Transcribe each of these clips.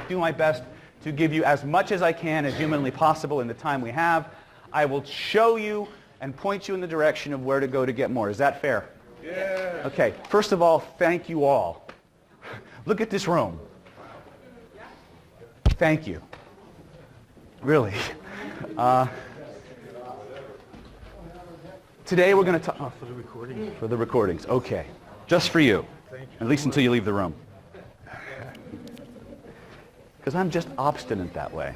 do my best to give you as much as I can, as humanly possible in the time we have. I will show you and point you in the direction of where to go to get more. Is that fair? Yeah. Okay, first of all, thank you all. Look at this room. Thank you. Really. Today we're going to talk... For the recording. For the recordings, okay. Just for you. Thank you. At least until you leave the room. Because I'm just obstinate that way.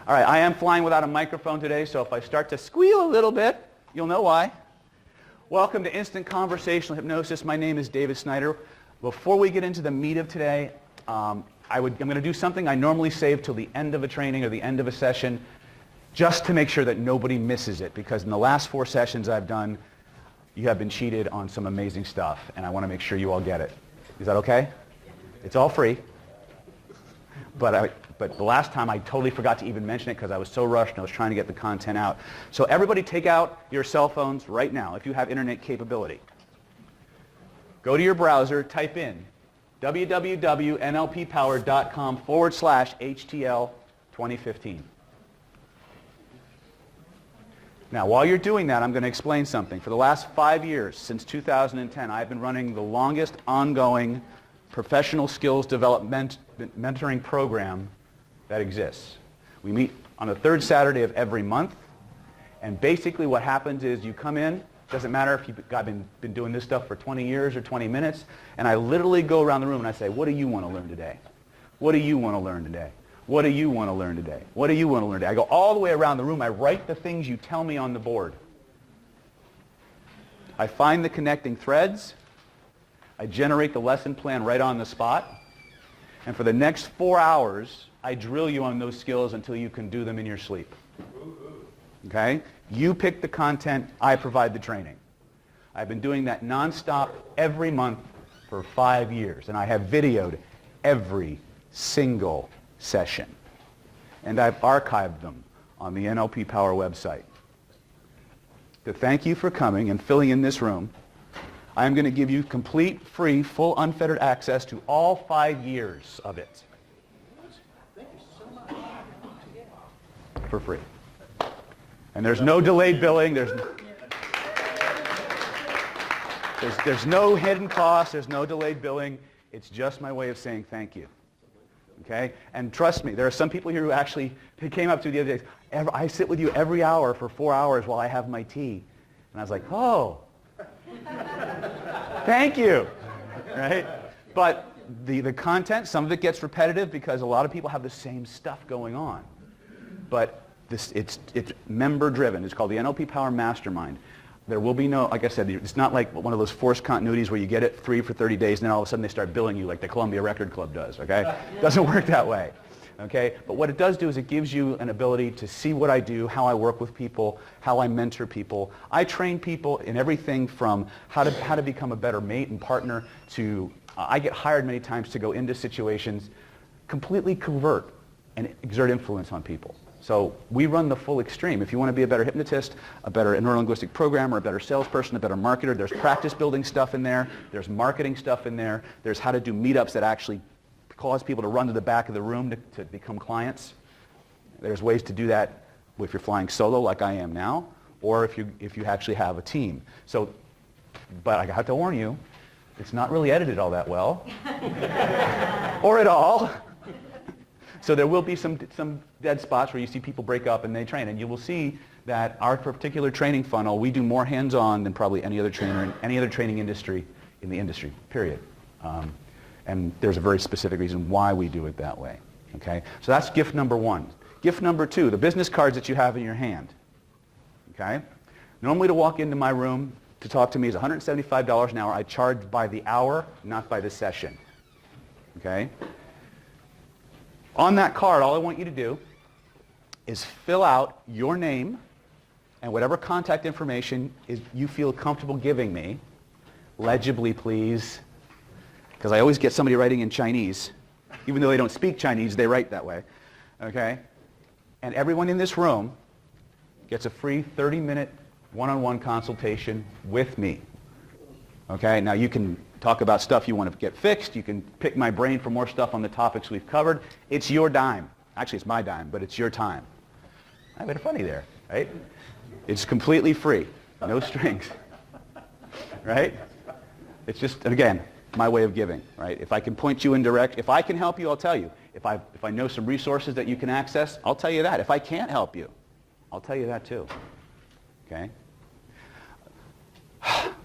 All right, I am flying without a microphone today, so if I start to squeal a little bit, you'll know why. Welcome to Instant Conversational Hypnosis. My name is David Snyder. Before we get into the meat of today, I'm going to do something I normally save till the end of a training or the end of a session, just to make sure that nobody misses it, because in the last 4 sessions I've done, you have been cheated on some amazing stuff, and I want to make sure you all get it. Is that okay? It's all free. But the last time I totally forgot to even mention it because I was so rushed and I was trying to get the content out. So everybody take out your cell phones right now if you have internet capability. Go to your browser, type in www.nlppower.com/HTL 2015. Now, while you're doing that, I'm going to explain something. For the last 5 years, since 2010, I've been running the longest ongoing professional skills development mentoring program that exists. We meet on the 3rd Saturday of every month, and basically what happens is you come in, doesn't matter if you've been doing this stuff for 20 years or 20 minutes, and I literally go around the room and I say, what do you want to learn today? What do you want to learn today? What do you want to learn today? What do you want to learn today? I go all the way around the room. I write the things you tell me on the board. I find the connecting threads. I generate the lesson plan right on the spot. And for the next 4 hours, I drill you on those skills until you can do them in your sleep. Okay? You pick the content. I provide the training. I've been doing that nonstop every month for 5 years. And I have videoed every single session. And I've archived them on the NLP Power website. To thank you for coming and filling in this room, I'm going to give you complete, free, full, unfettered access to all 5 years of it. Thank you so much. For free. And there's no delayed billing. There's no hidden cost. There's no delayed billing. It's just my way of saying thank you. Okay? And trust me, there are some people here who actually came up to the other day. I sit with you every hour for 4 hours while I have my tea. And I was like, oh, thank you. Right? But the content, some of it gets repetitive because a lot of people have the same stuff going on. But it's member driven. It's called the NLP Power Mastermind. There will be no, like I said, it's not like one of those forced continuities where you get it free for 30 days and then all of a sudden they start billing you like the Columbia Record Club does, okay? It doesn't work that way, okay? But what it does do is it gives you an ability to see what I do, how I work with people, how I mentor people. I train people in everything from how to become a better mate and partner to, I get hired many times to go into situations, completely covert and exert influence on people. So we run the full extreme. If you want to be a better hypnotist, a better neurolinguistic programmer, a better salesperson, a better marketer, there's practice building stuff in there. There's marketing stuff in there. There's how to do meetups that actually cause people to run to the back of the room to become clients. There's ways to do that if you're flying solo like I am now, or if you actually have a team. So, but I have to warn you, it's not really edited all that well, or at all. So there will be some dead spots where you see people break up and they train, and you will see that our particular training funnel, we do more hands-on than probably any other trainer in any other training industry in the industry, period. And there's a very specific reason why we do it that way. Okay? So that's gift number 1. Gift number 2, the business cards that you have in your hand. Okay? Normally to walk into my room to talk to me is $175 an hour. I charge by the hour, not by the session. Okay? On that card, all I want you to do is fill out your name and whatever contact information you feel comfortable giving me. Legibly, please, because I always get somebody writing in Chinese. Even though they don't speak Chinese, they write that way. Okay? And everyone in this room gets a free 30-minute one-on-one consultation with me. Okay? Now you can talk about stuff you want to get fixed. You can pick my brain for more stuff on the topics we've covered. It's your dime. Actually, it's my dime, but it's your time. I made it funny there, right? It's completely free. No strings, right? It's just, again, my way of giving, right? If I can point you in if I can help you, I'll tell you. If I know some resources that you can access, I'll tell you that. If I can't help you, I'll tell you that too, okay?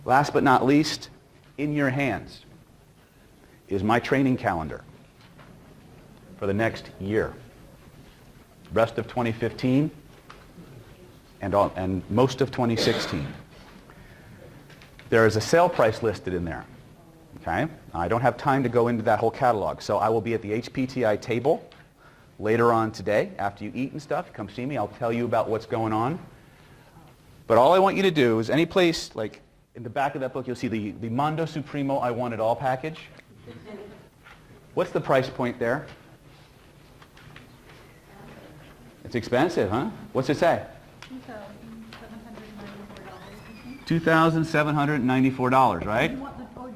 Last but not least, in your hands is my training calendar for the next year. Rest of 2015 and most of 2016. There is a sale price listed in there. Okay? I don't have time to go into that whole catalog, so I will be at the HPTI table later on today after you eat and stuff. Come see me. I'll tell you about what's going on. But all I want you to do is any place, like in the back of that book, you'll see the Mondo Supremo I Want It All package. What's the price point there? It's expensive, huh? What's it say? $2,794, right? Do you want the total?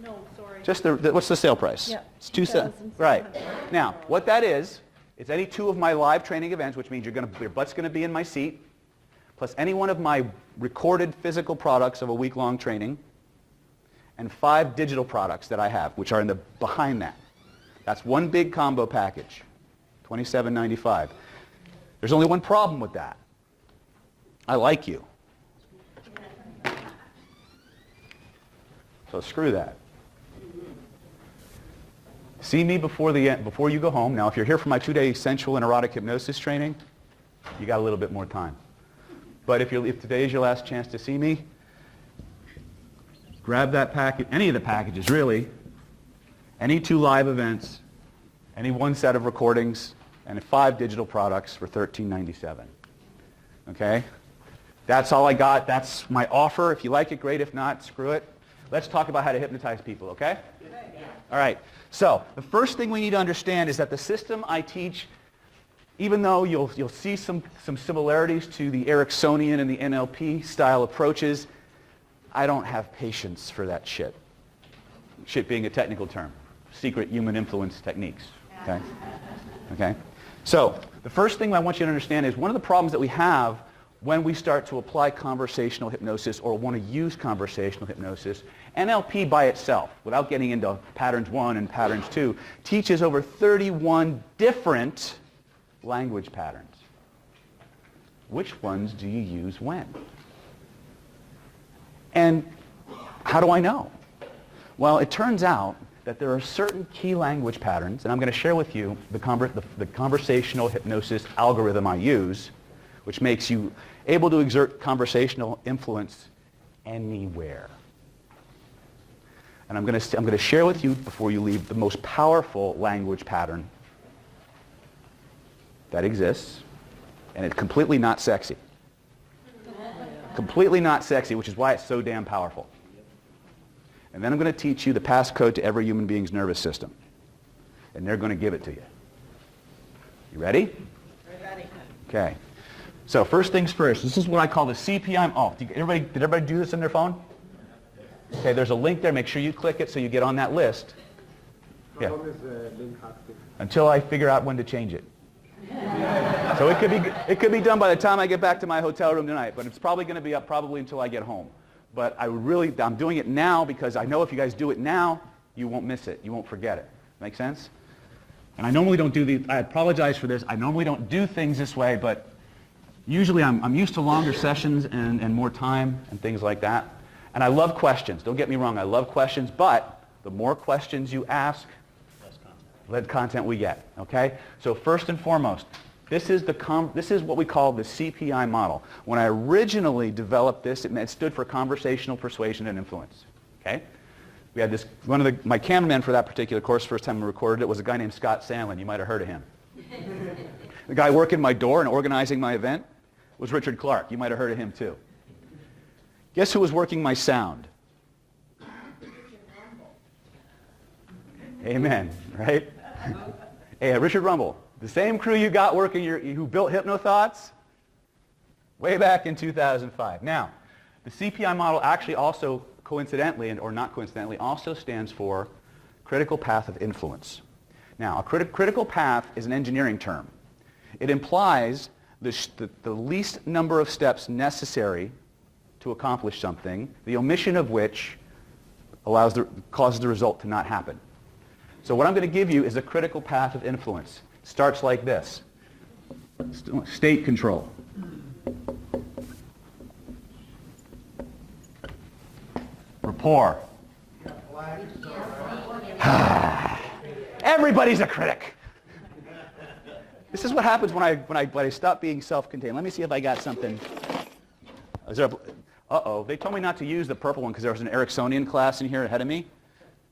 No, sorry. Just what's the sale price? Yeah, It's right. Now, what that is, it's any two of my live training events, which means your butt's going to be in my seat, plus any one of my recorded physical products of a week-long training, and 5 digital products that I have, which are behind that. That's one big combo package, $27.95. There's only one problem with that. I like you. So screw that. See me before you go home. Now, if you're here for my 2-day sensual and erotic hypnosis training, you got a little bit more time. But if today is your last chance to see me, grab that package, any of the packages really, any 2 live events, any 1 set of recordings, and 5 digital products for $13.97. Okay? That's all I got. That's my offer. If you like it, great. If not, screw it. Let's talk about how to hypnotize people, okay? All right. So the first thing we need to understand is that the system I teach, even though you'll see some similarities to the Ericksonian and the NLP style approaches, I don't have patience for that shit. Shit being a technical term. Secret human influence techniques. Okay? Okay? So the first thing I want you to understand is one of the problems that we have when we start to apply conversational hypnosis or want to use conversational hypnosis, NLP by itself, without getting into patterns 1 and patterns 2, teaches over 31 different language patterns. Which ones do you use when? And how do I know? Well, it turns out that there are certain key language patterns, and I'm going to share with you the conversational hypnosis algorithm I use, which makes you able to exert conversational influence anywhere. And I'm going to share with you, before you leave, the most powerful language pattern that exists, and it's completely not sexy. Completely not sexy, which is why it's so damn powerful. And then I'm going to teach you the passcode to every human being's nervous system. And they're going to give it to you. You ready? We're ready. Okay. So first things first, this is what I call the CPI. Oh, did everybody do this on their phone? Okay, there's a link there. Make sure you click it so you get on that list. Yeah. Until I figure out when to change it. So it could be done by the time I get back to my hotel room tonight, but it's probably going to be up probably until I get home. But I'm doing it now because I know if you guys do it now, you won't miss it. You won't forget it. Make sense? And I normally don't do I apologize for this. I normally don't do things this way, but usually I'm used to longer sessions and more time and things like that. And I love questions. Don't get me wrong. I love questions, but the more questions you ask, less content we get. Okay? So first and foremost, this is what we call the CPI model. When I originally developed this, it stood for conversational persuasion and influence. Okay? We had this, my cameraman for that particular course, first time I recorded it, was a guy named Scott Sandlin. You might have heard of him. The guy working my door and organizing my event was Richard Clark. You might have heard of him too. Guess who was working my sound? Amen, right? Hey, Richard Rumble, the same crew you got working who built HypnoThoughts way back in 2005. Now, the CPI model actually also coincidentally, or not coincidentally, also stands for critical path of influence. Now, a critical path is an engineering term. It implies the least number of steps necessary to accomplish something, the omission of which causes the result to not happen. So what I'm going to give you is a critical path of influence. It starts like this. State control. Rapport. Everybody's a critic. This is what happens when I stop being self-contained. Let me see if I got something. Uh-oh, they told me not to use the purple one because there was an Ericksonian class in here ahead of me.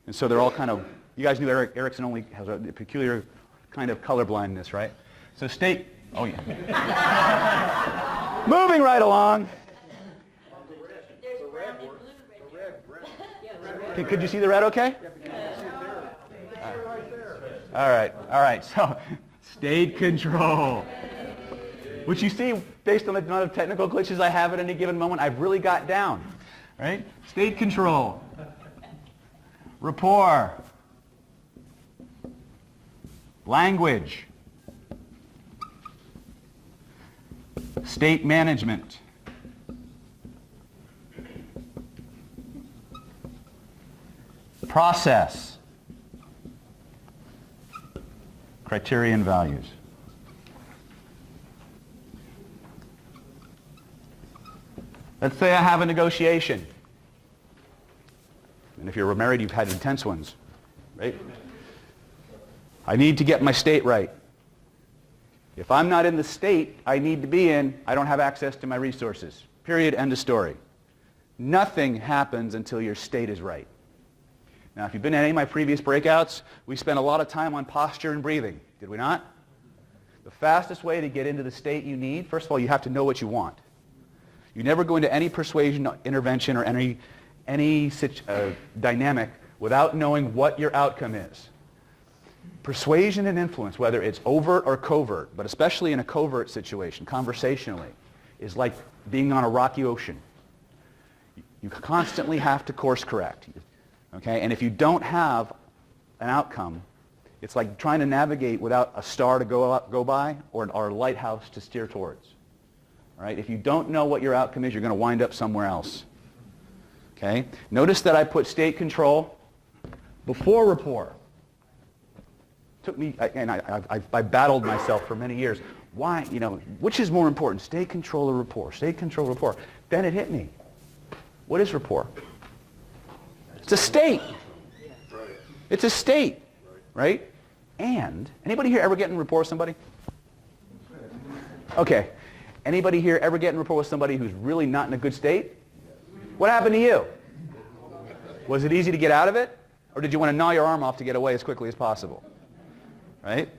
And so they're all kind of, you guys knew Erickson only has a peculiar kind of color blindness, right? So state, oh yeah. Moving right along. Could you see the red okay? All right, so state control. Which you see, based on the amount of technical glitches I have at any given moment, I've really got down, right? State control. Rapport. Language. State management. Process. Criterion values. Let's say I have a negotiation. And if you're married, you've had intense ones, right? I need to get my state right. If I'm not in the state I need to be in, I don't have access to my resources. Period, end of story. Nothing happens until your state is right. Now, if you've been at any of my previous breakouts, we spent a lot of time on posture and breathing, did we not? The fastest way to get into the state you need, first of all, you have to know what you want. You never go into any persuasion intervention or any dynamic without knowing what your outcome is. Persuasion and influence, whether it's overt or covert, but especially in a covert situation, conversationally, is like being on a rocky ocean. You constantly have to course correct. Okay? And if you don't have an outcome, it's like trying to navigate without a star to go by or a lighthouse to steer towards. All right? If you don't know what your outcome is, you're going to wind up somewhere else. Okay? Notice that I put state control before rapport. Took me, and I battled myself for many years. Why, which is more important, state control or rapport? State control or rapport? Then it hit me. What is rapport? It's a state. It's a state, right? And, anybody here ever get in rapport with somebody? Okay. Anybody here ever get in rapport with somebody who's really not in a good state? What happened to you? Was it easy to get out of it? Or did you want to gnaw your arm off to get away as quickly as possible? Right?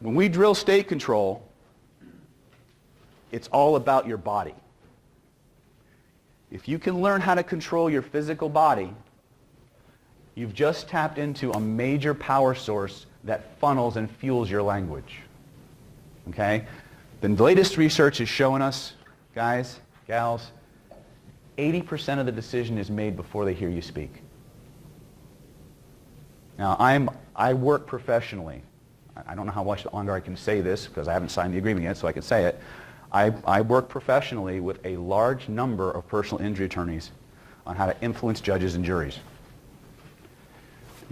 When we drill state control, it's all about your body. If you can learn how to control your physical body, you've just tapped into a major power source that funnels and fuels your language. Okay? The latest research is showing us, guys, gals, 80% of the decision is made before they hear you speak. Now, I work professionally. I don't know how much longer I can say this because I haven't signed the agreement yet, so I can say it. I work professionally with a large number of personal injury attorneys on how to influence judges and juries.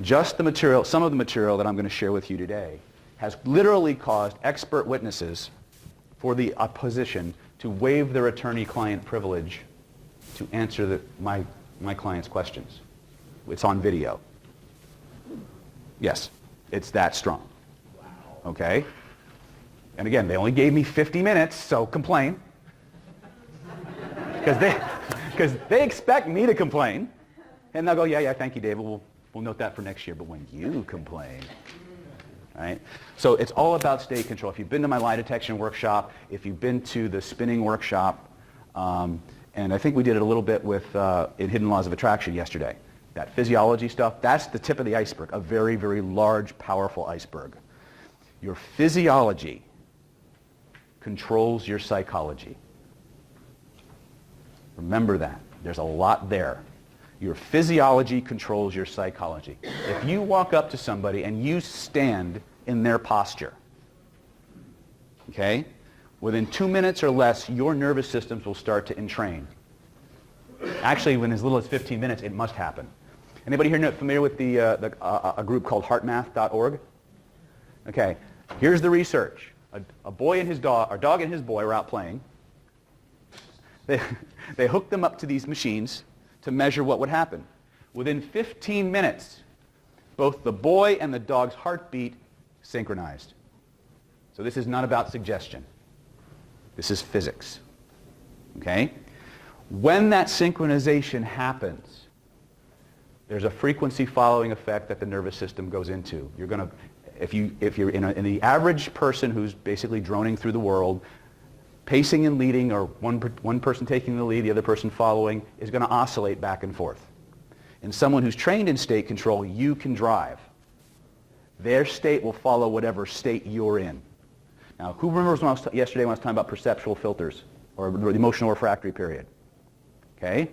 Just the material, some of the material that I'm going to share with you today has literally caused expert witnesses for the opposition to waive their attorney-client privilege to answer my client's questions. It's on video. Yes, it's that strong. Okay? And again, they only gave me 50 minutes, so complain. Because they expect me to complain. And they'll go, yeah, thank you, David. We'll note that for next year. But when you complain, right? So it's all about state control. If you've been to my lie detection workshop, if you've been to the spinning workshop, and I think we did it a little bit with in Hidden Laws of Attraction yesterday. That physiology stuff, that's the tip of the iceberg, a very, very large, powerful iceberg. Your physiology controls your psychology. Remember that. There's a lot there. Your physiology controls your psychology. If you walk up to somebody and you stand in their posture, okay, within 2 minutes or less, your nervous systems will start to entrain. Actually, when as little as 15 minutes, it must happen. Anybody here familiar with a group called heartmath.org? Okay, here's the research. A boy and his dog, or dog and his boy were out playing. They hooked them up to these machines to measure what would happen. Within 15 minutes, both the boy and the dog's heartbeat synchronized. So this is not about suggestion. This is physics. Okay? When that synchronization happens, there's a frequency following effect that the nervous system goes into. You're going to, if you're in the average person who's basically droning through the world, pacing and leading, or one person taking the lead, the other person following, is going to oscillate back and forth. In someone who's trained in state control, you can drive. Their state will follow whatever state you're in. Now, who remembers yesterday when I was talking about perceptual filters, or the emotional refractory period? Okay?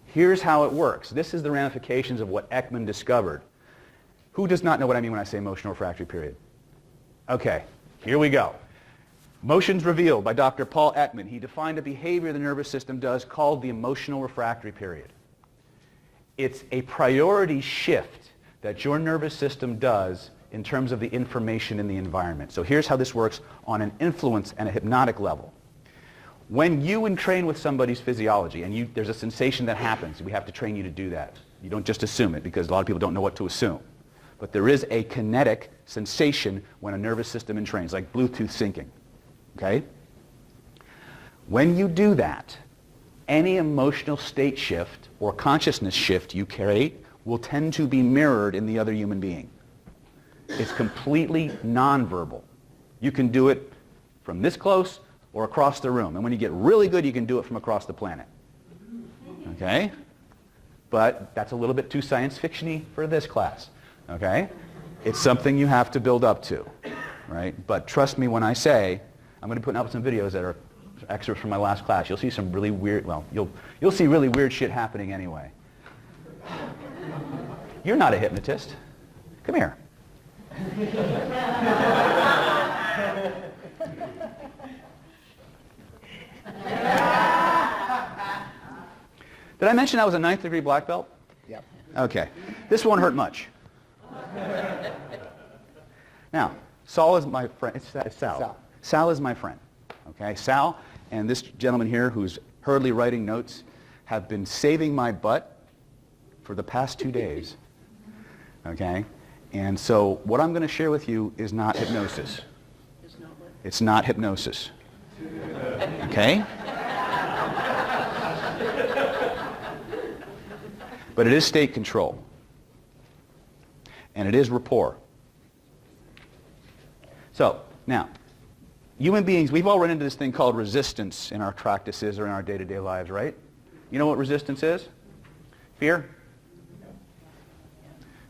Here's how it works. This is the ramifications of what Ekman discovered. Who does not know what I mean when I say emotional refractory period? Okay, here we go. Motions revealed by Dr. Paul Ekman. He defined a behavior the nervous system does called the emotional refractory period. It's a priority shift that your nervous system does in terms of the information in the environment. So here's how this works on an influence and a hypnotic level. When you entrain with somebody's physiology, and there's a sensation that happens, we have to train you to do that. You don't just assume it, because a lot of people don't know what to assume. But there is a kinetic sensation when a nervous system entrains, like Bluetooth syncing. Okay? When you do that, any emotional state shift or consciousness shift you create will tend to be mirrored in the other human being. It's completely nonverbal. You can do it from this close or across the room. And when you get really good, you can do it from across the planet. Okay? But that's a little bit too science fiction-y for this class. Okay? It's something you have to build up to. Right? But trust me when I say, I'm going to put up some videos that are excerpts from my last class. You'll see some really weird, well, you'll see really weird shit happening anyway. You're not a hypnotist. Come here. Did I mention I was a 9th degree black belt? Yep. Okay. This won't hurt much. Now, Saul is my friend. It's Sal. Sal. Sal is my friend. Okay? Sal and this gentleman here who's hurriedly writing notes have been saving my butt for the past 2 days. Okay? And so what I'm going to share with you is not hypnosis. It's not hypnosis. Okay? But it is state control. And it is rapport. So, now, human beings, we've all run into this thing called resistance in our practices or in our day-to-day lives, right? You know what resistance is? Fear?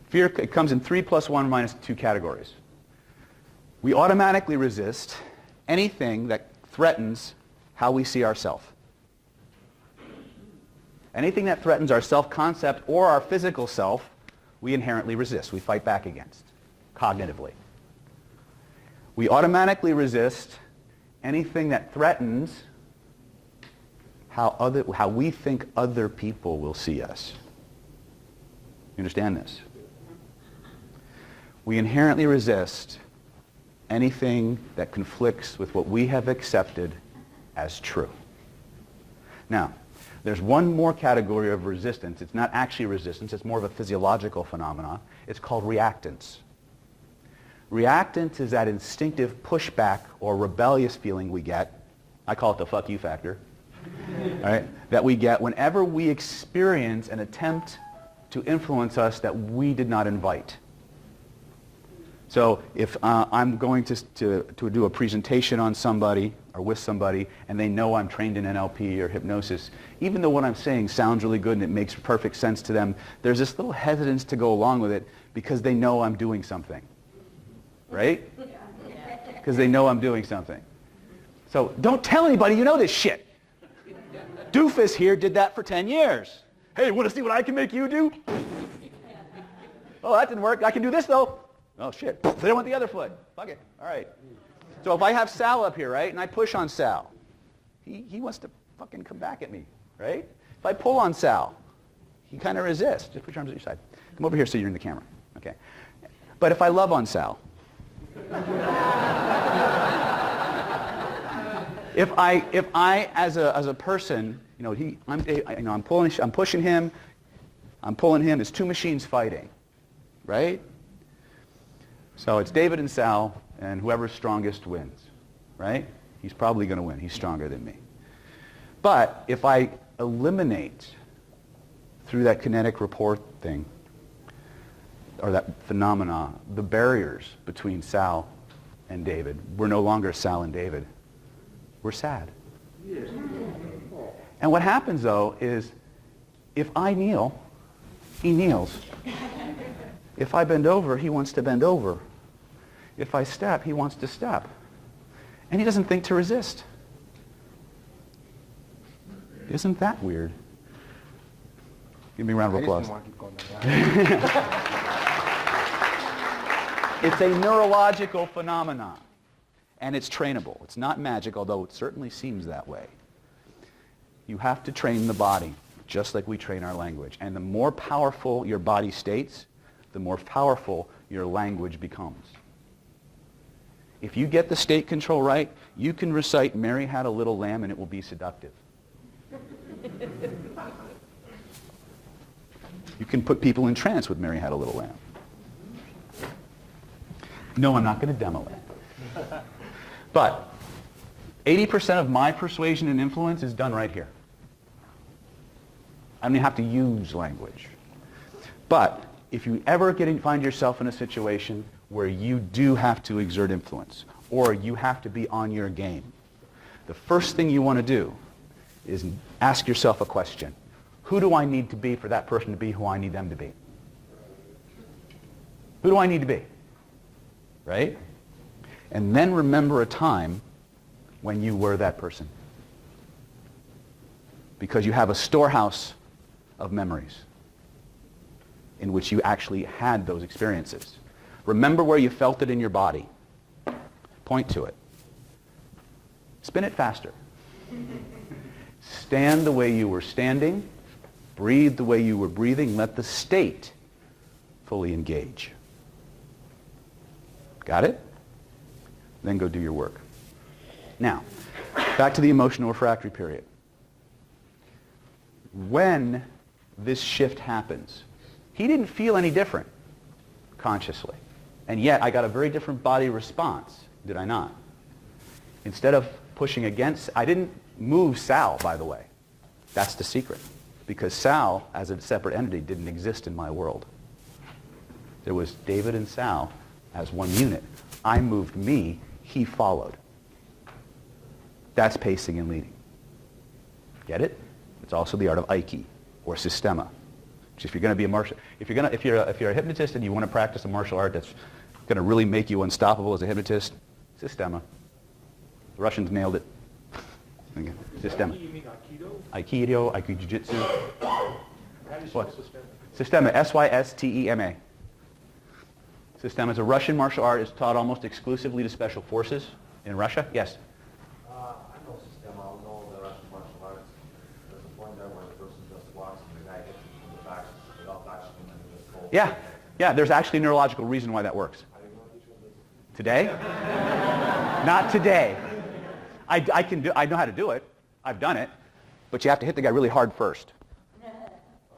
Fear, it comes in 3 + 1 - 2 categories. We automatically resist anything that threatens how we see ourselves. Anything that threatens our self-concept or our physical self, we inherently resist. We fight back against, cognitively. We automatically resist anything that threatens how we think other people will see us. You understand this? We inherently resist anything that conflicts with what we have accepted as true. Now, there's one more category of resistance. It's not actually resistance. It's more of a physiological phenomenon. It's called reactance. Reactance is that instinctive pushback or rebellious feeling we get. I call it the fuck you factor. All right? That we get whenever we experience an attempt to influence us that we did not invite. So if I'm going to do a presentation on somebody or with somebody and they know I'm trained in NLP or hypnosis, even though what I'm saying sounds really good and it makes perfect sense to them, there's this little hesitance to go along with it because they know I'm doing something. Right? Because they know I'm doing something. So don't tell anybody you know this shit. Doofus here did that for 10 years. Hey, want to see what I can make you do? Oh, that didn't work. I can do this, though. Oh, shit. They want the other foot. Fuck it. All right. So if I have Sal up here, right, and I push on Sal, he wants to fucking come back at me, right? If I pull on Sal, he kind of resists. Just put your arms at your side. Come over here so you're in the camera. Okay. But if I love on Sal, if I as a person, I'm pushing him, I'm pulling him. There's two machines fighting, right? So it's David and Sal, and whoever's strongest wins, right? He's probably going to win. He's stronger than me. But if I eliminate through that kinetic rapport thing, or that phenomena, the barriers between Sal and David, we're no longer Sal and David. We're sad. And what happens, though, is if I kneel, he kneels. If I bend over, he wants to bend over. If I step, he wants to step. And he doesn't think to resist. Isn't that weird? Give me a round of applause. It's a neurological phenomenon, and it's trainable. It's not magic, although it certainly seems that way. You have to train the body, just like we train our language. And the more powerful your body states, the more powerful your language becomes. If you get the state control right, you can recite Mary Had a Little Lamb and it will be seductive. You can put people in trance with Mary Had a Little Lamb. No, I'm not going to demo it. But 80% of my persuasion and influence is done right here. I don't even have to use language. But if you ever find yourself in a situation where you do have to exert influence, or you have to be on your game, the first thing you want to do is ask yourself a question. Who do I need to be for that person to be who I need them to be? Who do I need to be? Right? And then remember a time when you were that person. Because you have a storehouse of memories in which you actually had those experiences. Remember where you felt it in your body. Point to it. Spin it faster. Stand the way you were standing. Breathe the way you were breathing. Let the state fully engage. Got it? Then go do your work. Now, back to the emotional refractory period. When this shift happens, he didn't feel any different consciously. And yet, I got a very different body response, did I not? Instead of pushing against, I didn't move Sal, by the way. That's the secret. Because Sal, as a separate entity, didn't exist in my world. There was David and Sal as one unit. I moved me, he followed. That's pacing and leading. Get it? It's also the art of Aiki, or Sistema. Which if you're going to be a martial, if you're a hypnotist and you want to practice a martial art that's going to really make you unstoppable as a hypnotist, Sistema. The Russians nailed it. Sistema. You mean Aikido, Aikido? Aikido Jiu-Jitsu. How do you spell What? system? Sistema, S-Y-S-T-E-M-A. Sistema is a Russian martial art. It's taught almost exclusively to special forces in Russia. Yes? I know system. I know the Russian martial arts. There's a point there where the person just walks and the guy gets from the back without touching him and just holds. Yeah, there's actually a neurological reason why that works. Are you going to teach him this? Today? Not today. I know how to do it. I've done it. But you have to hit the guy really hard first.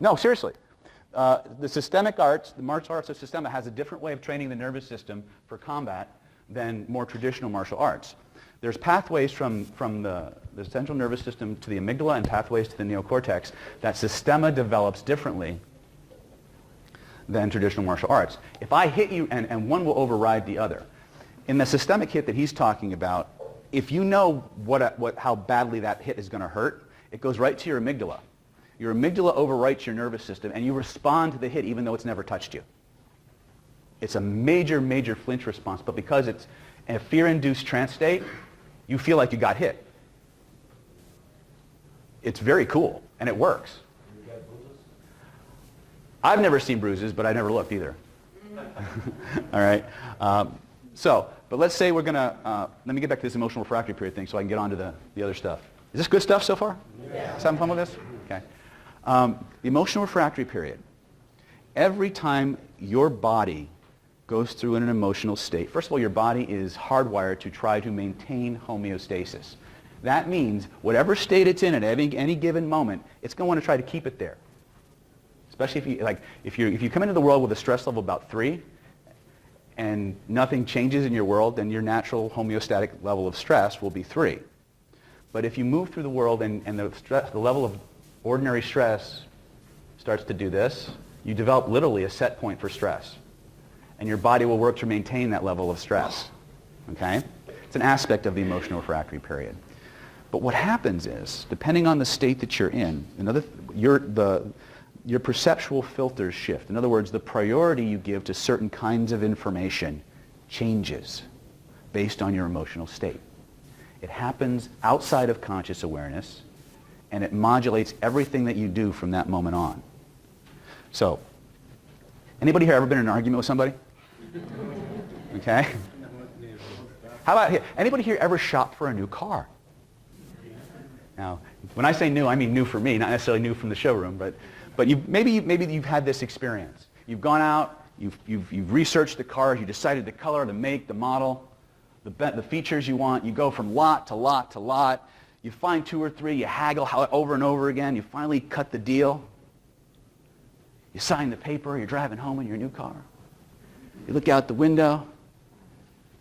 No, seriously. The systemic arts, the martial arts of Sistema has a different way of training the nervous system for combat than more traditional martial arts. There's pathways from the central nervous system to the amygdala and pathways to the neocortex that Sistema develops differently than traditional martial arts. If I hit you, and one will override the other. In the systemic hit that he's talking about, if you know how badly that hit is going to hurt, it goes right to your amygdala. Your amygdala overwrites your nervous system, and you respond to the hit even though it's never touched you. It's a major, major flinch response, but because it's a fear-induced trance state, you feel like you got hit. it's very cool, and it works. You get bruises? I've never seen bruises, but I never looked either. All right? But let's say we're going to, let me get back to this emotional refractory period thing so I can get on to the other stuff. Is this good stuff so far? Yeah. Having fun with this? Okay. The emotional refractory period. Every time your body goes through in an emotional state, first of all, your body is hardwired to try to maintain homeostasis. That means whatever state it's in at any given moment, it's going to want to try to keep it there. Especially if you come into the world with a stress level about 3 and nothing changes in your world, then your natural homeostatic level of stress will be 3. But if you move through the world and the level of ordinary stress starts to do this, you develop literally a set point for stress. And your body will work to maintain that level of stress. Okay? It's an aspect of the emotional refractory period. But what happens is, depending on the state that you're in, your perceptual filters shift. In other words, the priority you give to certain kinds of information changes based on your emotional state. It happens outside of conscious awareness, and it modulates everything that you do from that moment on. So, anybody here ever been in an argument with somebody? Okay. How about here? Anybody here ever shopped for a new car? Now, when I say new, I mean new for me, not necessarily new from the showroom, but maybe you've had this experience. You've gone out, you've researched the cars, you decided the color, the make, the model, the features you want. You go from lot to lot to lot. You find 2 or 3, you haggle over and over again. You finally cut the deal. You sign the paper, you're driving home in your new car. You look out the window,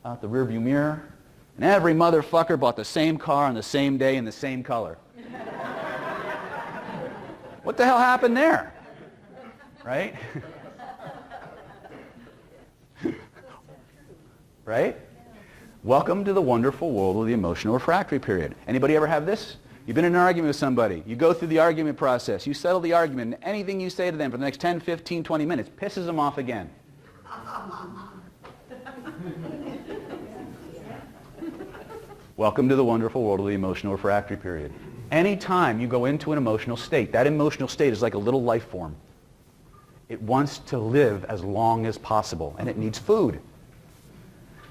out the rearview mirror, and every motherfucker bought the same car on the same day in the same color. What the hell happened there? Right? Right? Welcome to the wonderful world of the emotional refractory period. Anybody ever have this? You've been in an argument with somebody. You go through the argument process. You settle the argument, and anything you say to them for the next 10, 15, 20 minutes pisses them off again. Welcome to the wonderful world of the emotional refractory period. Anytime you go into an emotional state, that emotional state is like a little life form. It wants to live as long as possible, and it needs food.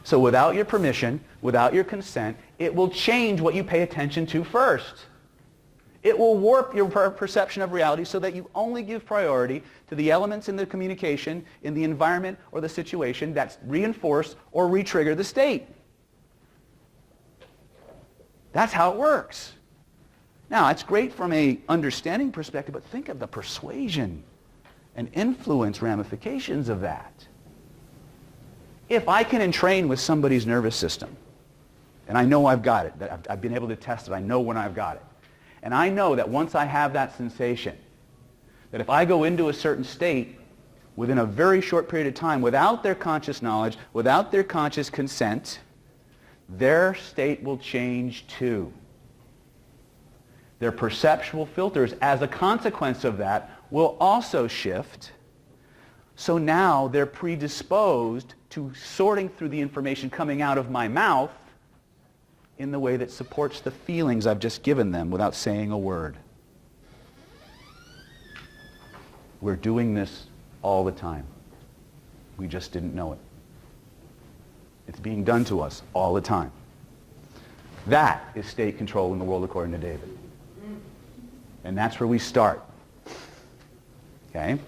So without your permission, without your consent, it will change what you pay attention to first. It will warp your perception of reality so that you only give priority to the elements in the communication, in the environment or the situation that reinforce or re-trigger the state. That's how it works. Now, it's great from an understanding perspective, but think of the persuasion and influence ramifications of that. If I can entrain with somebody's nervous system, and I know I've got it, that I've been able to test it, I know when I've got it, and I know that once I have that sensation, that if I go into a certain state within a very short period of time without their conscious knowledge, without their conscious consent, their state will change too. Their perceptual filters, as a consequence of that, will also shift. So now they're predisposed to sorting through the information coming out of my mouth in the way that supports the feelings I've just given them without saying a word. We're doing this all the time. We just didn't know it. It's being done to us all the time. That is state control in the world according to David. And that's where we start. Okay?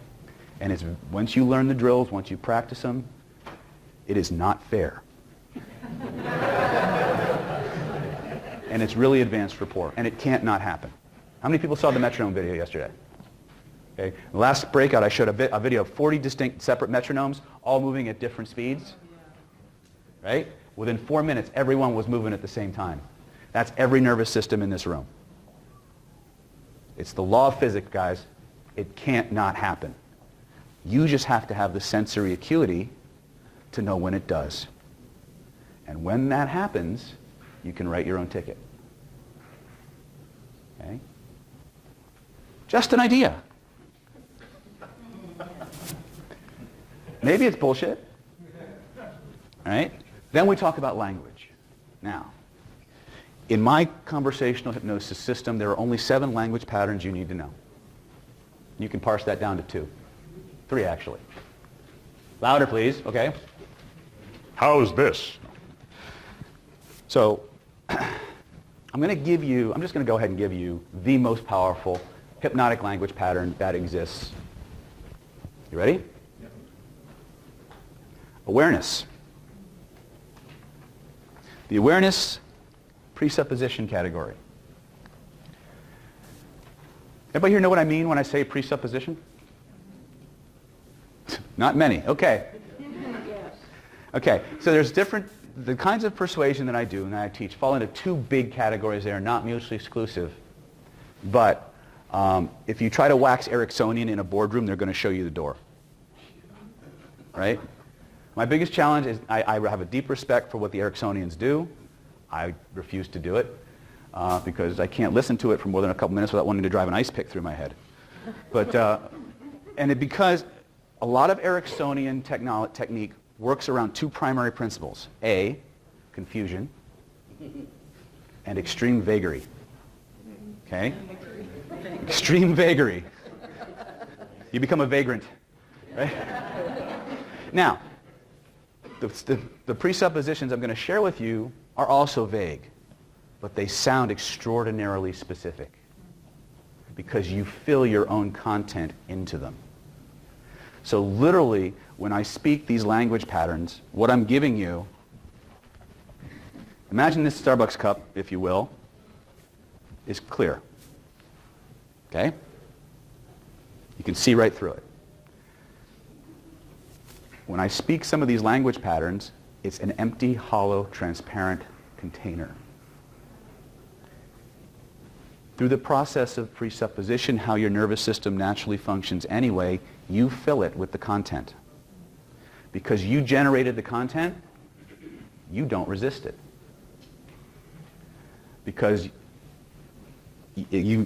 And it's once you learn the drills, once you practice them, it is not fair. And it's really advanced rapport. And it can't not happen. How many people saw the metronome video yesterday? Okay. The last breakout, I showed a video of 40 distinct separate metronomes, all moving at different speeds. Right? Within 4 minutes, everyone was moving at the same time. That's every nervous system in this room. It's the law of physics, guys. It can't not happen. You just have to have the sensory acuity to know when it does. And when that happens, you can write your own ticket. Okay? Just an idea. Maybe it's bullshit. All right? Then we talk about language. Now, In my conversational hypnosis system, there are only 7 language patterns you need to know. You can parse that down to 2. 3, actually. Louder, please. Okay. How's this? So I'm just going to go ahead and give you the most powerful hypnotic language pattern that exists. You ready? Awareness. The awareness presupposition category. Everybody here know what I mean when I say presupposition? Not many. Okay. Yes. Okay, so the kinds of persuasion that I do and that I teach fall into 2 big categories. They are not mutually exclusive. But if you try to wax Ericksonian in a boardroom, they're going to show you the door. Right? My biggest challenge is I have a deep respect for what the Ericksonians do. I refuse to do it because I can't listen to it for more than a couple minutes without wanting to drive an ice pick through my head. But because a lot of Ericksonian technique works around 2 primary principles. A, confusion, and extreme vagary. Okay? Extreme vagary. You become a vagrant. Right? Now, the presuppositions I'm going to share with you are also vague, but they sound extraordinarily specific because you fill your own content into them. So literally, when I speak these language patterns, what I'm giving you, imagine this Starbucks cup, if you will, is clear. Okay? You can see right through it. When I speak some of these language patterns, it's an empty, hollow, transparent container. Through the process of presupposition, how your nervous system naturally functions anyway, you fill it with the content. Because you generated the content, you don't resist it. Because you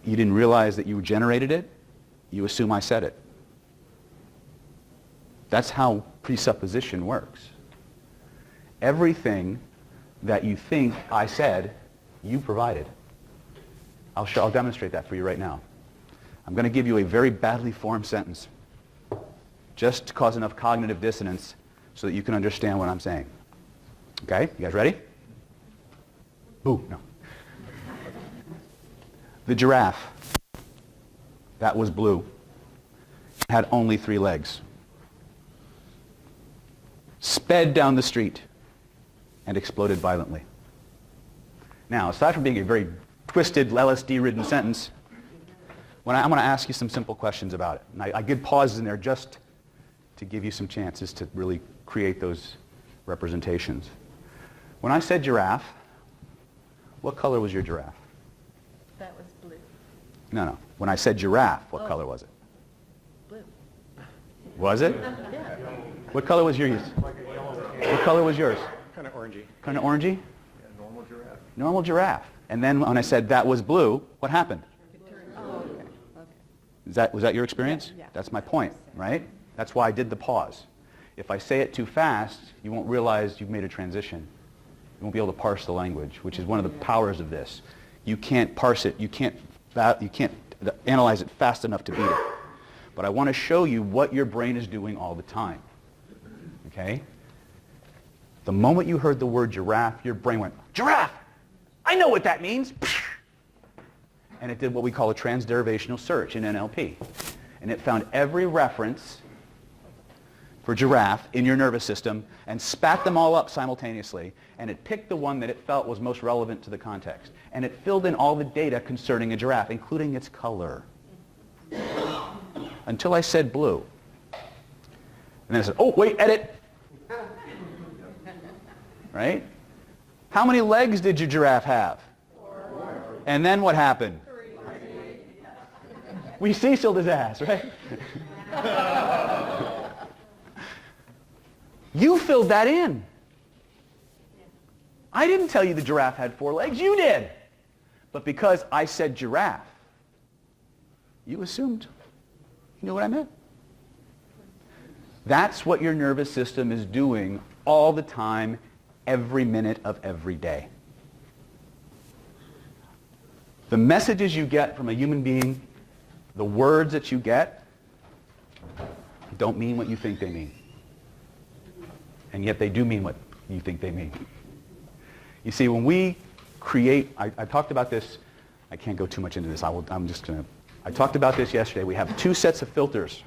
didn't realize that you generated it, you assume I said it. That's how presupposition works. Everything that you think I said, you provided. I'll demonstrate that for you right now. I'm going to give you a very badly formed sentence just to cause enough cognitive dissonance so that you can understand what I'm saying. Okay? You guys ready? Boo, no. The giraffe that was blue had only 3 legs. Sped down the street and exploded violently. Now, aside from being a very twisted, LSD-ridden sentence, I'm going to ask you some simple questions about it. And I give pauses in there just to give you some chances to really create those representations. When I said giraffe, what color was your giraffe? That was blue. No. When I said giraffe, what color was it? Blue. Was it? Yeah. What color was yours? What color was yours? Kind of orangey. Kind of orangey? Yeah, normal giraffe. Normal giraffe. And then when I said that was blue, what happened? Oh, okay. Was that your experience? Yeah. That's my point, right? That's why I did the pause. If I say it too fast, you won't realize you've made a transition. You won't be able to parse the language, which is one of the powers of this. You can't parse it. You can't analyze it fast enough to beat it. But I want to show you what your brain is doing all the time. Okay? The moment you heard the word giraffe, your brain went, giraffe! I know what that means! And it did what we call a transderivational search in NLP. And it found every reference for giraffe in your nervous system and spat them all up simultaneously, and it picked the one that it felt was most relevant to the context. And it filled in all the data concerning a giraffe, including its color. Until I said blue. And then I said, oh, wait, edit! Right? How many legs did your giraffe have? 4. And then what happened? 3. We Cecil'd his ass, right? You filled that in. I didn't tell you the giraffe had 4 legs. You did. But because I said giraffe, you assumed you knew what I meant. That's what your nervous system is doing all the time, every minute of every day. The messages you get from a human being, the words that you get, don't mean what you think they mean. And yet they do mean what you think they mean. You see, when we create, I talked about this, I can't go too much into this, I talked about this yesterday. We have two sets of filters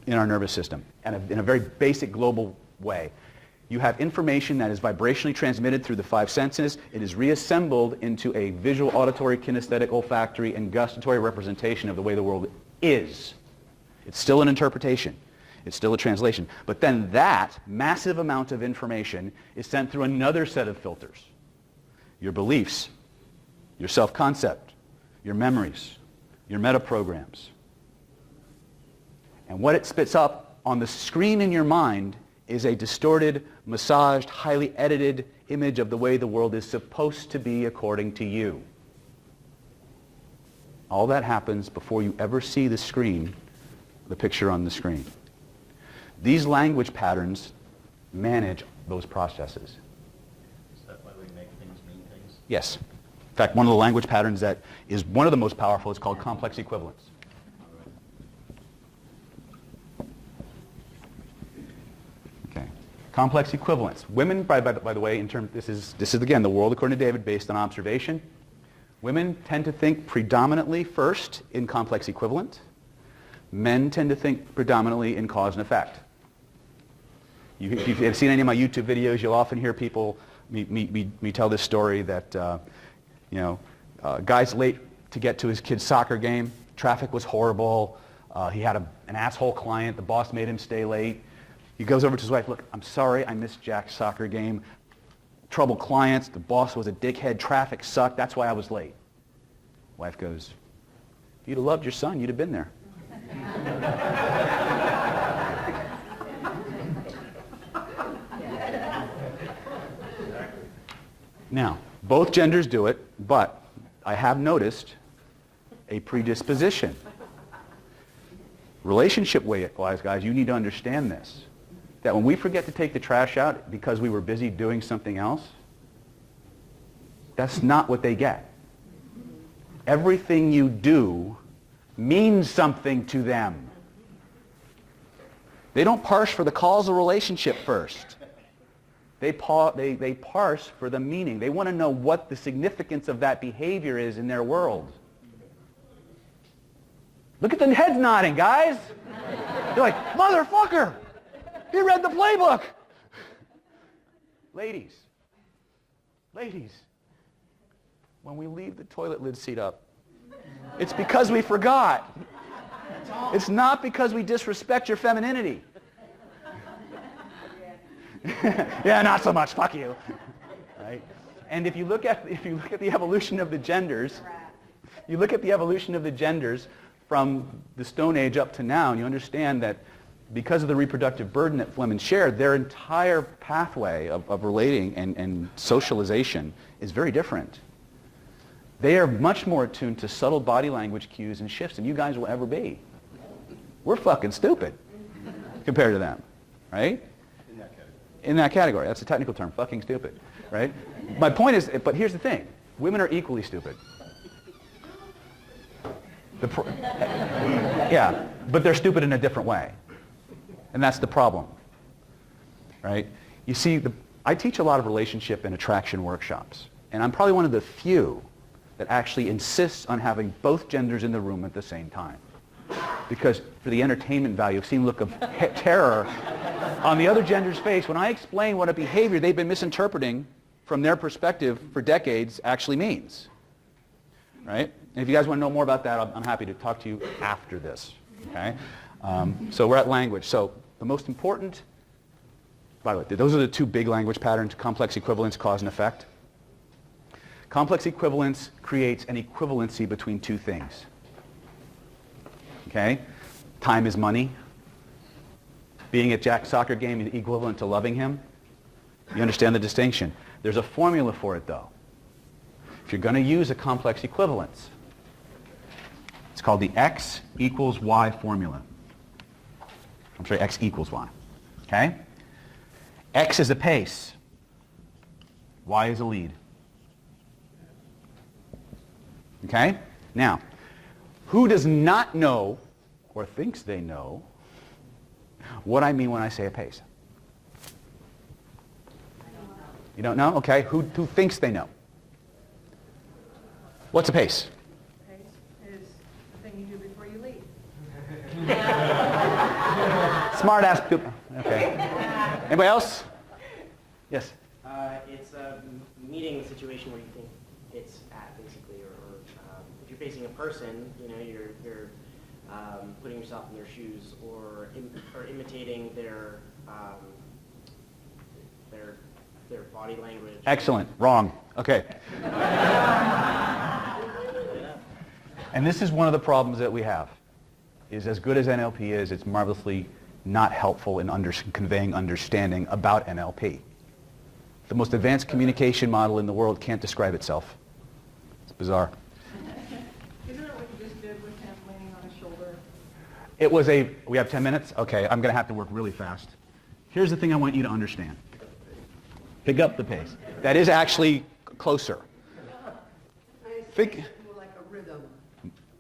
in our nervous system, and in a very basic global way. You have information that is vibrationally transmitted through the five senses. It is reassembled into a visual, auditory, kinesthetic, olfactory, and gustatory representation of the way the world is. It's still an interpretation. It's still a translation. But then that massive amount of information is sent through another set of filters. Your beliefs, your self-concept, your memories, your meta-programs. And what it spits up on the screen in your mind is a distorted, massaged, highly edited image of the way the world is supposed to be according to you. All that happens before you ever see the screen, the picture on the screen. These language patterns manage those processes. Is that why we make things mean things? Yes. In fact, one of the language patterns that is one of the most powerful is called complex equivalence. Okay. Complex equivalence. Women, by the way, this is again the world according to David based on observation. Women tend to think predominantly first in complex equivalent. Men tend to think predominantly in cause and effect. If you've seen any of my YouTube videos, you'll often hear people, me tell this story that, guy's late to get to his kid's soccer game. Traffic was horrible. He had an asshole client. The boss made him stay late. He goes over to his wife, look, I'm sorry I missed Jack's soccer game. Trouble clients. The boss was a dickhead. Traffic sucked. That's why I was late. Wife goes, if you'd have loved your son, you'd have been there. Now, both genders do it, but I have noticed a predisposition. Relationship-wise, guys, you need to understand this. That when we forget to take the trash out because we were busy doing something else, that's not what they get. Everything you do means something to them. They don't parse for the causal relationship first. They parse for the meaning. They want to know what the significance of that behavior is in their world. Look at the heads nodding, guys. They're like, motherfucker, he read the playbook. Ladies, when we leave the toilet lid seat up, it's because we forgot. It's not because we disrespect your femininity. Yeah, not so much. Fuck you. Right? And if you look at the evolution of the genders, from the Stone Age up to now, and you understand that because of the reproductive burden that women share, their entire pathway of relating and socialization is very different. They are much more attuned to subtle body language cues and shifts than you guys will ever be. We're fucking stupid compared to them, right? In that category. That's a technical term, fucking stupid, right? My point is, but here's the thing. Women are equally stupid. Yeah, but they're stupid in a different way. And that's the problem, right? You see, I teach a lot of relationship and attraction workshops, and I'm probably one of the few that actually insists on having both genders in the room at the same time. Because for the entertainment value, I've seen look of terror on the other gender's face when I explain what a behavior they've been misinterpreting from their perspective for decades actually means. Right? And if you guys want to know more about that, I'm happy to talk to you after this. Okay? So we're at language. So the most important, by the way, those are the two big language patterns, complex equivalence, cause and effect. Complex equivalence creates an equivalency between two things. Okay? Time is money. Being at Jack's soccer game is equivalent to loving him. You understand the distinction. There's a formula for it, though. If you're going to use a complex equivalence, it's called the X equals Y formula. I'm sorry, X equals Y. Okay? X is a pace. Y is a lead. Okay? Now, who does not know or thinks they know what I mean when I say a pace? You don't know? Okay. Who thinks they know? What's a pace? Pace is the thing you do before you leave. Smart ass people. Okay. Anybody else? Yes. It's a meeting situation where you think it's at, basically, or if you're facing a person, you know, you're putting yourself in their shoes or imitating their body language. Excellent. Wrong. Okay. And this is one of the problems that we have, is as good as NLP is, it's marvelously not helpful in conveying understanding about NLP. The most advanced communication model in the world can't describe itself. It's bizarre. Isn't it what you just did with him leaning on his shoulder? It was we have 10 minutes? Okay, I'm going to have to work really fast. Here's the thing I want you to understand. Pick up the pace. That is actually closer. Think, Like a rhythm.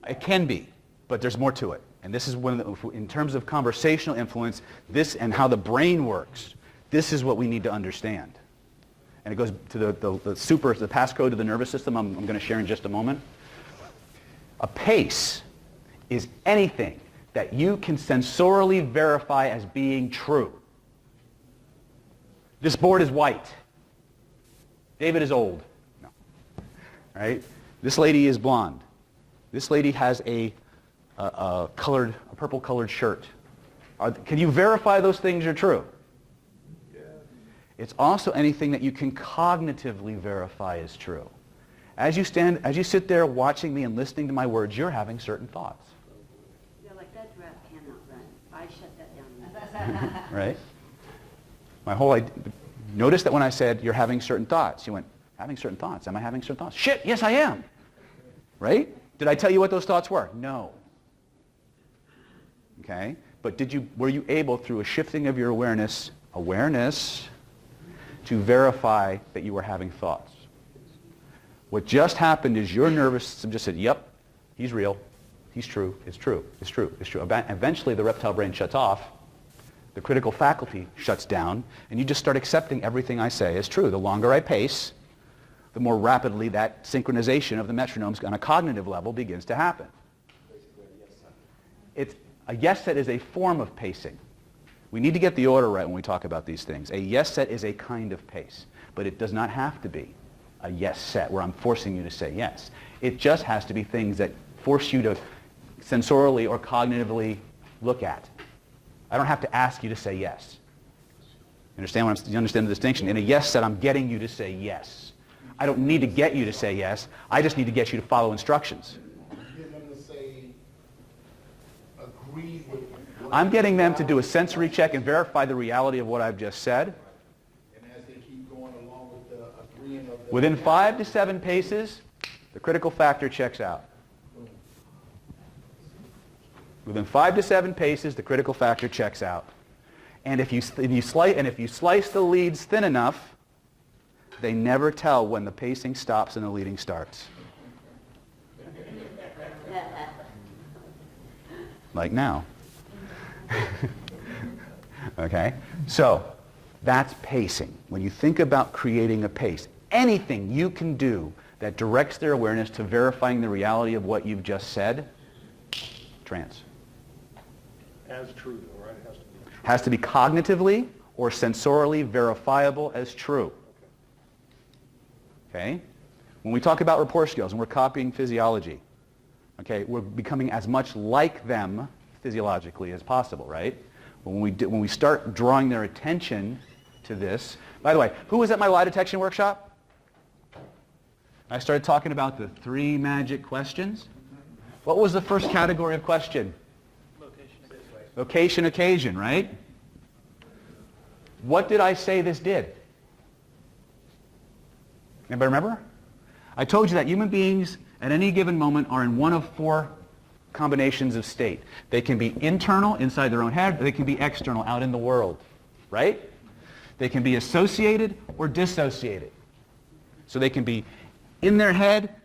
it can be, but there's more to it. And this is one of the, in terms of conversational influence, this and how the brain works, this is what we need to understand. And it goes to the passcode to the nervous system I'm going to share in just a moment. A pace is anything that you can sensorially verify as being true. This board is white. David is old. No. Right? This lady is blonde. This lady has a purple-colored shirt. Can you verify those things are true? Yeah. It's also anything that you can cognitively verify is true. As you sit there watching me and listening to my words, you're having certain thoughts. Yeah, like that giraffe cannot run. I shut that down. Right? My whole idea, notice that when I said you're having certain thoughts, you went, having certain thoughts? Am I having certain thoughts? Shit, yes I am. Right? Did I tell you what those thoughts were? No. Okay? But were you able, through a shifting of your awareness, to verify that you were having thoughts? What just happened is your nervous system just said, yep, he's real, he's true, it's true, it's true, it's true. Eventually the reptile brain shuts off, the critical faculty shuts down, and you just start accepting everything I say as true. The longer I pace, the more rapidly that synchronization of the metronomes on a cognitive level begins to happen. A yes set is a form of pacing. We need to get the order right when we talk about these things. A yes set is a kind of pace, but it does not have to be a yes set where I'm forcing you to say yes. It just has to be things that force you to sensorially or cognitively look at. I don't have to ask you to say yes. You understand the distinction? In a yes set, I'm getting you to say yes. I don't need to get you to say yes. I just need to get you to follow instructions. Get them to say, agree with what I'm getting them to do a sensory check and verify the reality of what I've just said. And as they keep going along with the agreeing of the... Within 5 to 7 paces, the critical factor checks out. Within 5 to 7 paces, the critical factor checks out. And if you slice the leads thin enough, they never tell when the pacing stops and the leading starts. Like now. Okay? So, that's pacing. When you think about creating a pace, anything you can do that directs their awareness to verifying the reality of what you've just said, trance. As true, though, right? It Has to be cognitively or sensorially verifiable as true. Okay? When we talk about rapport skills and we're copying physiology, okay, we're becoming as much like them physiologically as possible, right? When we start drawing their attention to this, by the way, who was at my lie detection workshop? I started talking about the 3 magic questions. What was the first category of question? Location, occasion, right? What did I say this did? Anybody remember? I told you that human beings at any given moment are in one of 4 combinations of state. They can be internal, inside their own head, or they can be external, out in the world, right? They can be associated or dissociated. So they can be in their head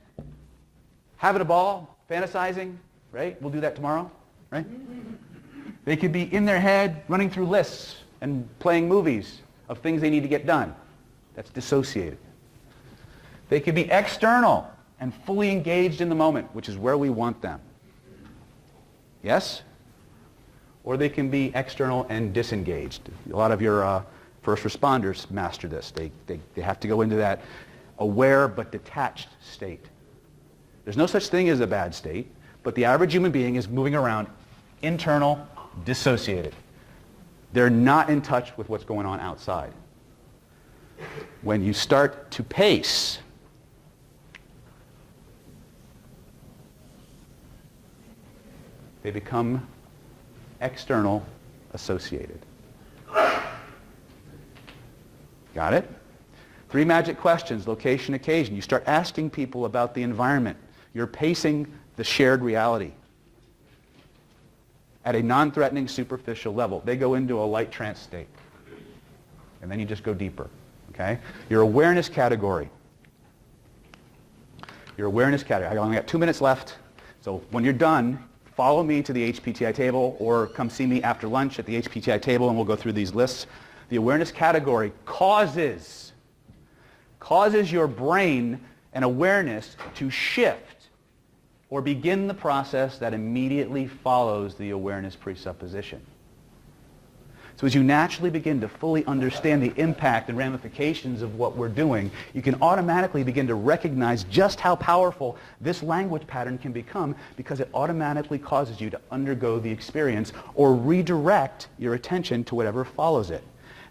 having a ball, fantasizing, right? We'll do that tomorrow, right? They could be in their head running through lists and playing movies of things they need to get done. That's dissociated. They could be external and fully engaged in the moment, which is where we want them. Yes? Or they can be external and disengaged. A lot of your first responders master this. They have to go into that aware but detached state. There's no such thing as a bad state, but the average human being is moving around internal, dissociated. They're not in touch with what's going on outside. When you start to pace, they become external associated. Got it? 3 magic questions, location, occasion. You start asking people about the environment. You're pacing the shared reality at a non-threatening, superficial level. They go into a light trance state. And then you just go deeper. Okay? Your awareness category. Your awareness category. I only got 2 minutes left. So when you're done, follow me to the HPTI table or come see me after lunch at the HPTI table and we'll go through these lists. The awareness category causes your brain and awareness to shift or begin the process that immediately follows the awareness presupposition. So as you naturally begin to fully understand the impact and ramifications of what we're doing, you can automatically begin to recognize just how powerful this language pattern can become because it automatically causes you to undergo the experience or redirect your attention to whatever follows it.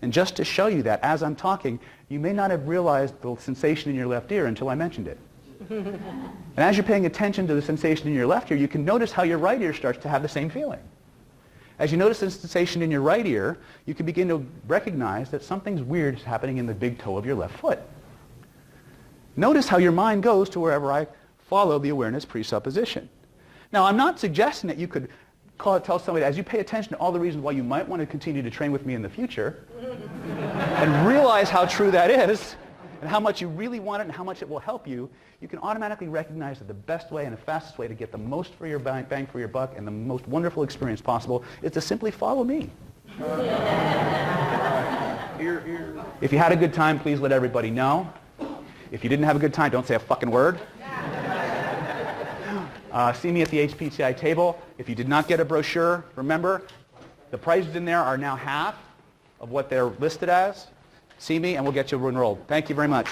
And just to show you that, as I'm talking, you may not have realized the sensation in your left ear until I mentioned it. And as you're paying attention to the sensation in your left ear, you can notice how your right ear starts to have the same feeling. As you notice the sensation in your right ear, you can begin to recognize that something's weird is happening in the big toe of your left foot. Notice how your mind goes to wherever I follow the awareness presupposition. Now, I'm not suggesting that you could tell somebody, as you pay attention to all the reasons why you might want to continue to train with me in the future, and realize how true that is, and how much you really want it and how much it will help you, you can automatically recognize that the best way and the fastest way to get the most for your bang for your buck and the most wonderful experience possible is to simply follow me. If you had a good time, please let everybody know. If you didn't have a good time, don't say a fucking word. See me at the HPTI table. If you did not get a brochure, remember, the prices in there are now half of what they're listed as. See me and we'll get you enrolled. Thank you very much.